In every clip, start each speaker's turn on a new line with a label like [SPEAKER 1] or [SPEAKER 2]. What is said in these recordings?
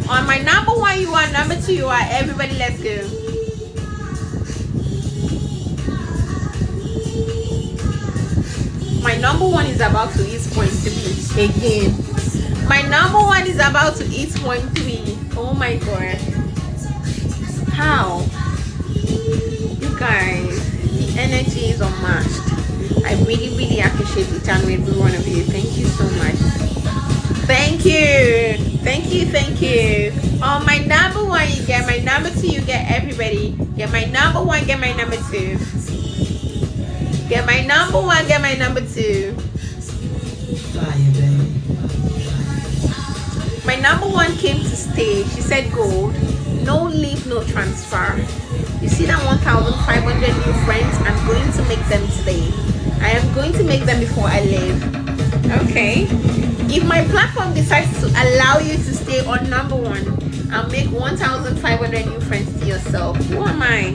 [SPEAKER 1] On my number one, you are. Number two, you are. Everybody, let's go. My number one is about to eat point three again. My number one is about to eat point three. Oh my god. How? You guys, the energy is unmatched. I really, really appreciate each and every one of you. Thank you so much. Thank you. Thank you. Thank you. On my number one, you get. My number two, you get. Everybody. Get my number one, get my number two. Get my number one, get my number two.
[SPEAKER 2] Fire, baby.
[SPEAKER 1] My number one came to stay. She said gold. No leave, no transfer. You see that 1,500 new friends? I'm going to make them today. I am going to make them before I leave. Okay. If my platform decides to allow you to stay on number one, I'll make 1,500 new friends to yourself. Who am I?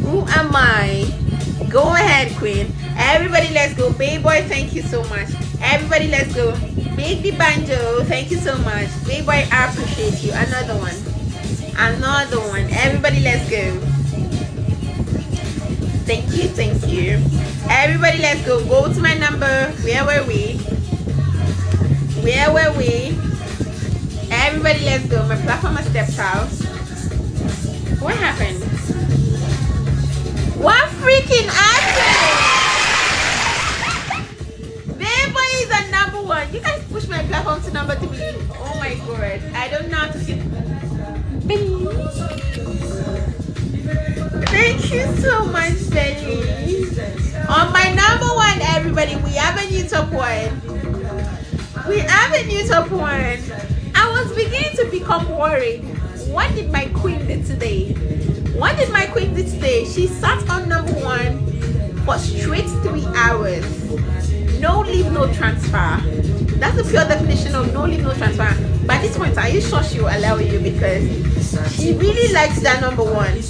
[SPEAKER 1] Who am I? Go ahead, Queen. Everybody, let's go. Baby boy, thank you so much. Everybody, let's go. Big the banjo, thank you so much. Baby boy, I appreciate you. Another one. Another one. Everybody, let's go. Thank you, thank you. Everybody, let's go. Go to my number. Where were we? Where were we? Everybody, let's go. My platform has stepped out. What happened? What freaking happened? Baby boy is a number one. You guys push my platform to number 3. Oh my god. I don't know how to see. Thank you so much, Benny. On my number one, everybody, we have a new top one. We have a new top one. I was beginning to become worried. What did my queen do today? What did my queen do today? She sat on number one for straight 3 hours. No leave, no transfer. That's the pure definition of no leave, no transfer. But at this point, are you sure she will allow you? Because she really likes that number one.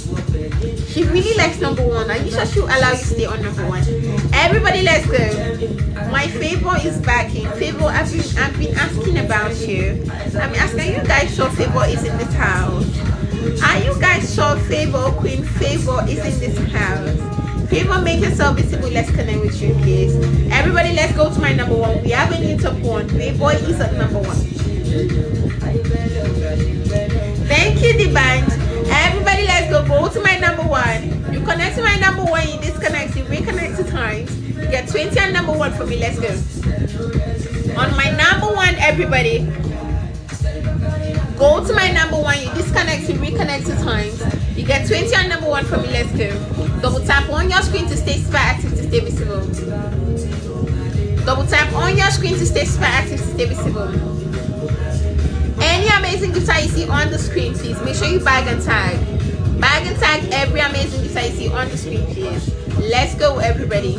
[SPEAKER 1] She really likes number one. Are you sure she will allow you to stay on number one? Everybody, let's go. My favor is back in. Favor, I've been asking about you. I'm asking, are you guys sure favor is in this house? Are you guys sure favor, Queen Favor is in this house? Favor, make yourself visible. Let's connect with you, please. Everybody, let's go to my number one. We have a new top one. Playboy is at number one. Thank you, the band. Everybody, let's go. Go to my number one. You connect to my number one, you disconnect, you reconnect 2 times. You get 20 on number one for me. Let's go. On my number one, everybody, go to my number one, you disconnect, you reconnect 2 times. You get 20 on number one for me. Let's go. Double tap on your screen to stay super active, to stay visible. Double tap on your screen to stay super active, to stay visible. Any amazing guitar you see on the screen, please make sure you bag and tag. Bag and tag every amazing guitar you see on the screen, please. Let's go, everybody.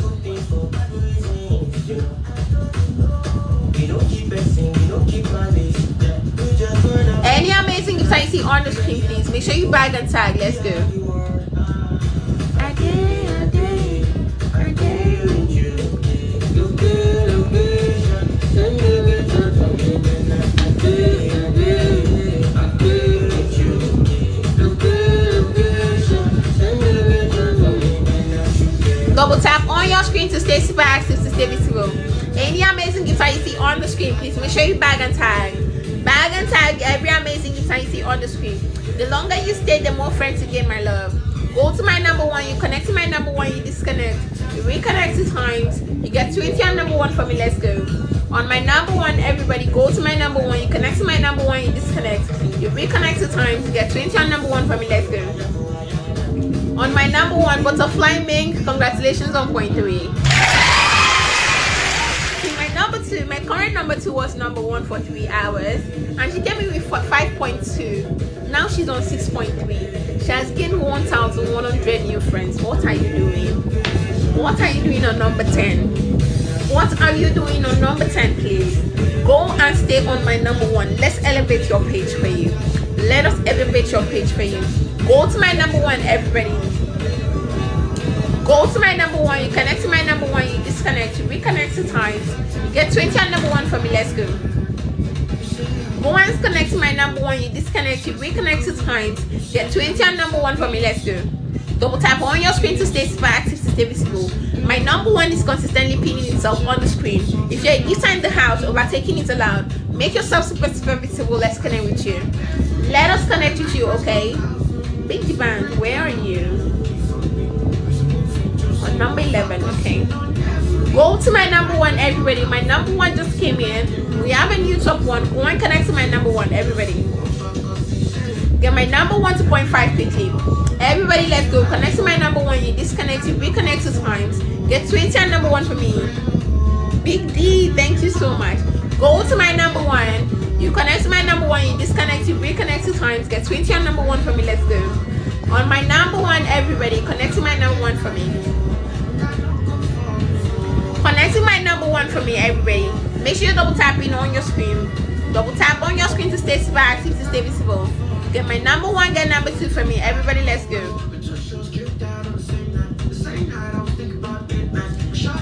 [SPEAKER 1] Any amazing guitar you see on the screen, please make sure you bag and tag. Let's go. Double tap on your screen to stay super active, to stay visible. Any amazing guitar you see on the screen, please make sure you bag and tag. Bag and tag every amazing guitar you see on the screen. The longer you stay, the more friends you gain, my love. Go to my number one, you connect to my number one, you disconnect. You reconnect 2 times. You get 20 on number one for me. Let's go. On my number one, everybody, go to my number one, you connect to my number one, you disconnect. You reconnect 2 times. You get 20 on number one for me. Let's go. On my number one, Butterfly Mink, congratulations on point 3. See, my number 2, my current number 2 was number 1 for 3 hours, and she came in with 5.2. Now she's on 6.3. She has gained 1,100 new friends. What are you doing? What are you doing on number 10? What are you doing on number 10, please? Go and stay on my number 1. Let's elevate your page for you. Let us elevate your page for you. Go to my number 1, everybody. Go to my number 1, you connect to my number 1, you disconnect, you reconnect 2 times. You get 20 on number 1 for me. Let's go. Go and connect to my number one. You disconnect, you reconnect 2 times. Get 20 on number one for me. Let's go. Double tap on your screen to stay super active, to stay visible. My number one is consistently pinning itself on the screen. If you're inside the house, overtaking is allowed. Make yourself super visible. Let's connect with you. Let us connect with you, okay? Big Demand, where are you? On number 11, okay. Go to my number one, everybody. My number one just came in. We have a new top one. Go and connect to my number one, everybody. Get my number one to 0.5 quickly. Everybody, let's go. Connect to my number one. You disconnect, you reconnect 2 times. Get 20 on number one for me. Big D, thank you so much. Go to my number one. You connect to my number one. You disconnect, you reconnect 2 times. Get 20 on number one for me. Let's go. On my number one, everybody, connect to my number one for me. Connecting my number one for me, everybody. Make sure you're double tapping on your screen. Double tap on your screen to stay super active, to stay visible. Get my number one, get number 2 for me. Everybody, let's go.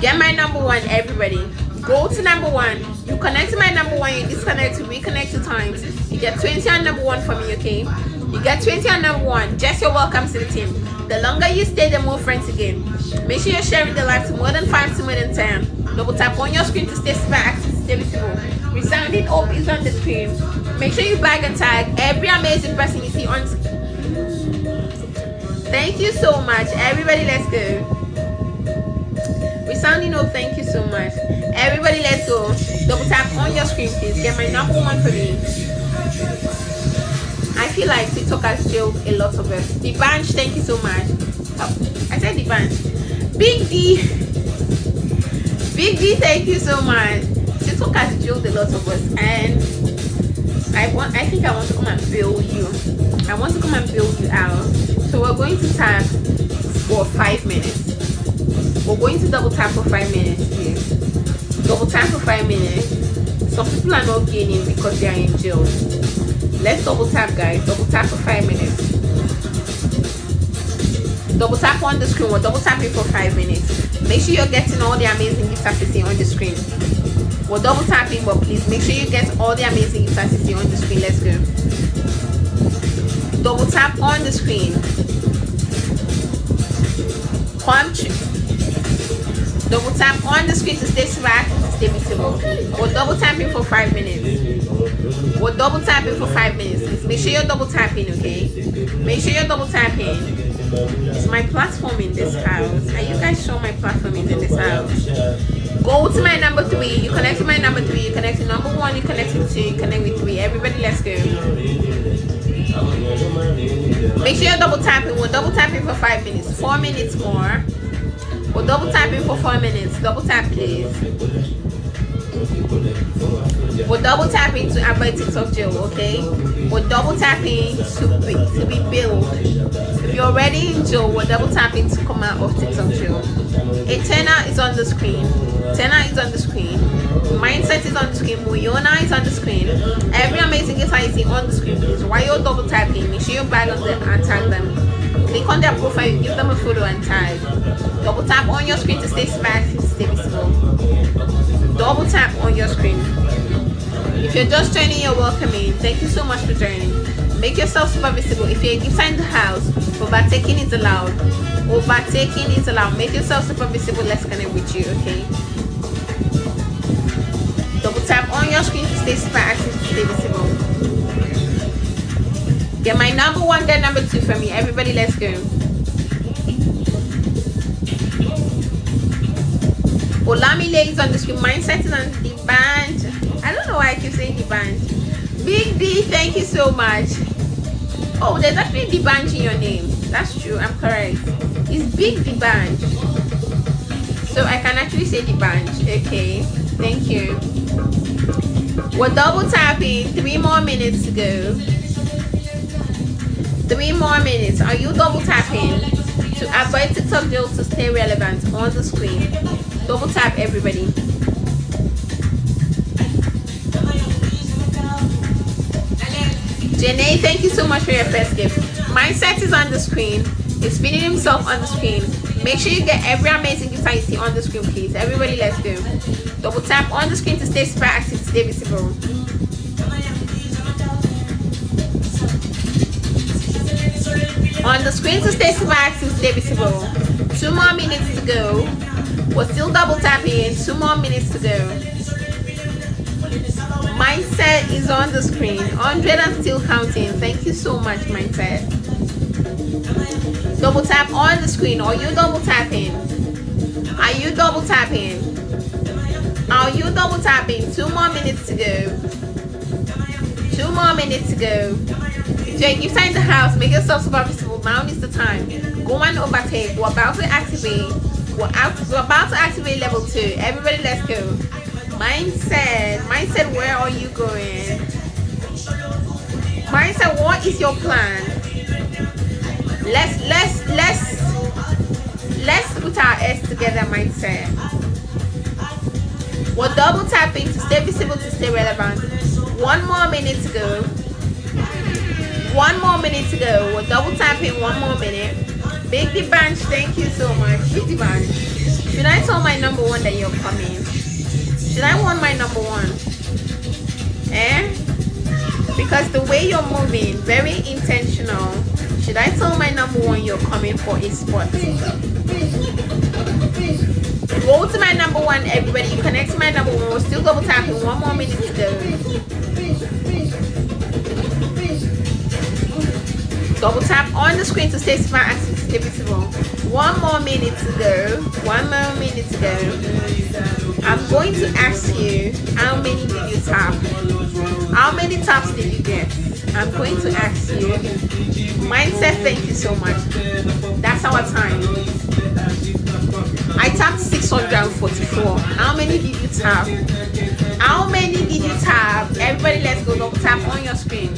[SPEAKER 1] Get my number one, everybody. Go to number one. You connect to my number one, you disconnect, you reconnect 2 times. You get 20 on number one for me, okay? You get 20 on number one. Just you're welcome to the team. The longer you stay, the more friends again. Make sure you're sharing the live to more than 5 to more than 10. Double tap on your screen to stay super active, to stay visible. Resounding up is on the screen. Make sure you bag and tag every amazing person you see on screen. Thank you so much. Everybody, let's go. Resounding up, thank you so much. Everybody, let's go. Double tap on your screen, please. Get my number one for me. I feel like TikTok has jailed a lot of us. The Banch, thank you so much. Oh, I said the Banch. Big D. Big D, thank you so much. TikTok has jailed a lot of us, and I think I want to come and bail you. I want to come and bail you out. So we're going to tap for 5 minutes. We're going to double tap for 5 minutes, please. Double tap for 5 minutes. Some people are not gaining because they are in jail. Let's double tap, guys. Double tap for 5 minutes. Double tap on the screen. We're double tapping for 5 minutes. Make sure you're getting all the amazing gifts that you see on the screen. We're double tapping, but please make sure you get all the amazing gifts that you see on the screen. Let's go. Double tap on the screen. Double tap on the screen to stay back, to stay visible. We're double tapping for 5 minutes. We're double tapping for 5 minutes. Make sure you're double tapping, okay? Make sure you're double tapping. It's my platform in this house. Are you guys sure my platform is in this house? Go to my number 3. You connect to my number 3. You connect to number 1. You connect to 2. You connect with 3. Everybody, let's go. Make sure you're double tapping. We're double tapping for 5 minutes. 4 minutes more. We're double tapping for 4 minutes. Double tap, please. We're double tapping to avoid TikTok jail, okay? We're double tapping to be billed. If you're already in jail, we're double tapping to come out of TikTok jail. A tenor is on the screen. Tenor is on the screen. Mindset is on the screen. Muyona is on the screen. Every amazing guitar you see on the screen, please. While you're double tapping, make sure you bag on them and tag them. Click on their profile, give them a photo and tag. Double tap on your screen to stay back, to stay visible. Double tap on your screen. If you're just joining, you're welcome in. Thank you so much for joining. Make yourself super visible. If you're inside the house, overtaking is allowed. Overtaking is allowed. Make yourself super visible. Let's connect with you, okay? Double tap on your screen to stay super active, to stay visible. Get my number 1, get number 2 for me. Everybody, let's go. Olamile is on the screen. Mindset is on the band. I don't know why I keep saying the band. Big D, thank you so much. Oh, there's actually the band in your name. That's true, I'm correct. It's Big D band. So I can actually say the band. Okay, thank you. We're double tapping. 3 more minutes to go. 3 more minutes. Are you double tapping to avoid TikTok jail to stay relevant on the screen? Double tap, everybody. Janae, thank you so much for your first gift. Mindset is on the screen. He's spinning himself on the screen. Make sure you get every amazing gift you see on the screen, please. Everybody, let's go. Double tap on the screen to stay super active, to stay visible. the screen to stay super active, stay visible. 2 more minutes to go. We're still double tapping. 2 more minutes to go. Mindset is on the screen. 100 and still counting. Thank you so much, Mindset. Double tap on the screen. Are you double tapping? Are you double tapping? Are you double tapping? 2 more minutes to go. 2 more minutes to go. If you're a gifter in the house, make yourself super visible. Now is the time. Go and overtake. We're about to activate. We're about to activate level 2. Everybody, let's go. Mindset. Mindset, where are you going? Mindset, what is your plan? Let's put our S together, Mindset. We're double tapping to stay visible, to stay relevant. 1 more minute to go. 1 more minute to go. We're double tapping. 1 more minute. Big the bunch, thank you so much. Big the bunch. Should I tell my number 1 that you're coming? Should I want my number 1? Because the way you're moving, very intentional. Should I tell my number 1 you're coming for a spot? Go to my number 1, everybody. You connect to my number 1. We're still double tapping. 1 more minute to go. Double tap on the screen to stay super active, stay visible. 1 more minute to go. 1 more minute to go. I'm going to ask you, how many did you tap? How many taps did you get? I'm going to ask you. Mindset, thank you so much. That's our time. I tapped 644. How many did you tap? How many did you tap? Everybody, let's go. Double tap on your screen.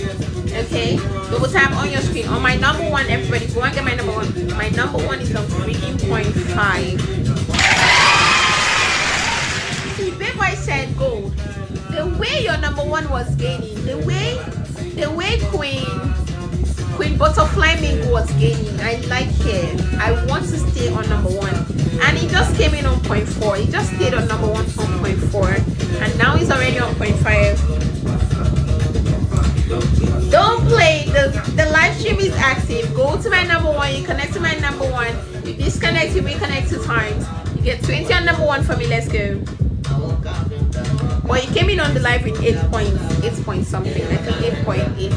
[SPEAKER 1] Okay? Double tap on your screen. On my number 1, everybody, go and get my number 1. My number 1 is on freaking 0.5. See, Big Boy said gold. The way your number 1 was gaining, the way Queen Butterfly Mingo was gaining, I like it. I want to stay on number 1. And he just came in on 0.4. He just stayed on number 1 on 0.4. And now he's already on 0.5. Don't play. The live stream is active. Go to my number 1. You connect to my number 1. You disconnect, you reconnect 2 times. You get 20 on number 1 for me. Let's go. Well, you came in on the live with 8 point something. I think 8.8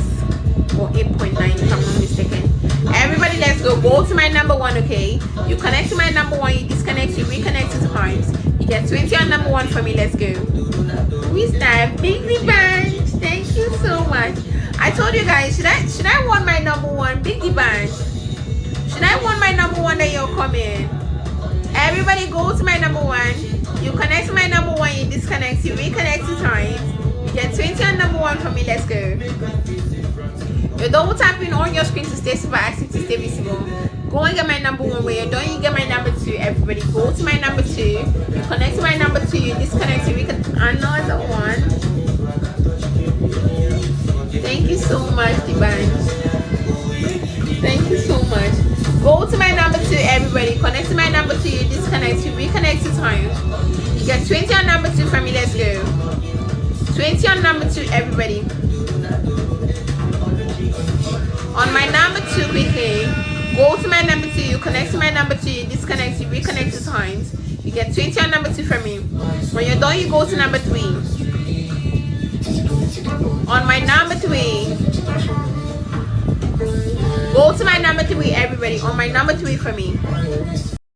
[SPEAKER 1] or 8.9 if I'm not mistaken. Everybody, let's go. Go to my number 1, okay? You connect to my number 1. You disconnect, you reconnect 2 times. You get 20 on number 1 for me. Let's go. Who is that? Big Bunch. Thank you so much. I told you guys, should I want my number 1? Big Bunch. Should I want my number 1 that you're coming? Everybody, go to my number 1. You connect to my number 1, you disconnect, you reconnect 2 times. You get 20 on number 1 for me. Let's go. You're double tapping on your screen to stay super active, to stay visible. Go and get my number 1. When you're done, you get my number 2. Everybody, go to my number 2. You connect to my number 2, you disconnect, you reconnect. Another one. Thank you so much, Divine. Thank you so much. Go to my number 2, everybody. Connect to my number 2, you disconnect, you reconnect 2 times. You get 20 on number 2 for me. Let's go. 20 on number 2, everybody. On my number 2, quickly. Go to my number 2, you connect to my number 2, you disconnect, you reconnect 2 times. You get 20 on number 2 from me. When you're done, you go to number 3. On my number 3, go to my number 3, everybody. On my number 3 for me.